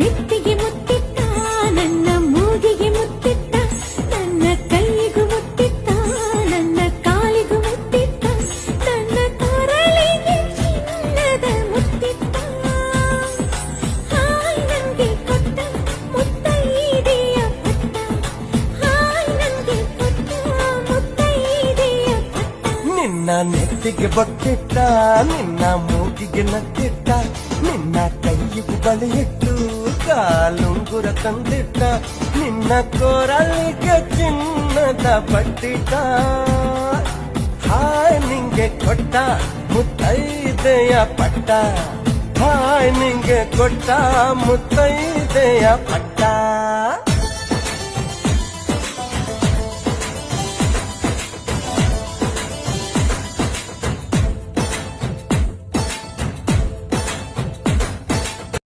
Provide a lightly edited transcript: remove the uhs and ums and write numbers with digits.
ನೆತ್ತಿಗೆ ಮುತ್ತಿಟ್ಟ, ನನ್ನ ಮೂಗಿಗೆ ಮುತ್ತಿಟ್ಟ, ನನ್ನ ಕೈಗೂ ಮುತ್ತಿಟ್ಟ, ನನ್ನ ಕಾಲಿಗೂ ಮುತ್ತಿಟ್ಟ, ನನ್ನ ಕೊರಳಿಗೆ ಚಿನ್ನದ ಮುತ್ತಿಟ್ಟ. ಹಾಯ್ ನಂಗೆ ಕೊಟ್ಟ ಮುತ್ತೈದೆಯ ಪಟ್ಟ, ಹಾಯ್ ನಂಗೆ ಕೊಟ್ಟ ಮುತ್ತೈದೆಯ ಪಟ್ಟ. ನಿನ್ನ ನೆತ್ತಿಗೆ ಬೊಟ್ಟಿಟ್ಟ, ನಿನ್ನ ಮೂಗಿಗೆ ನಟ್ಟಿಟ್ಟ, ನಿನ್ನ ಕೈಯಿಗೂ ಬಳೆಯಿಟ್ಟು ಕಾಲುಂಗುರ ತಂದಿಟ್ಟ, ನಿನ್ನ ಕೊರಳಿಗೆ ಚಿನ್ನದ ಬಟ್ಟಿಟ್ಟ. ಹಾಯ್ ನಿಂಗೆ ಕೊಟ್ಟ ಮುತ್ತೈದೆಯ ಪಟ್ಟ, ಹಾಯ್ ನಿಂಗೆ ಕೊಟ್ಟ ಮುತ್ತೈದೆಯ ಪಟ್ಟ.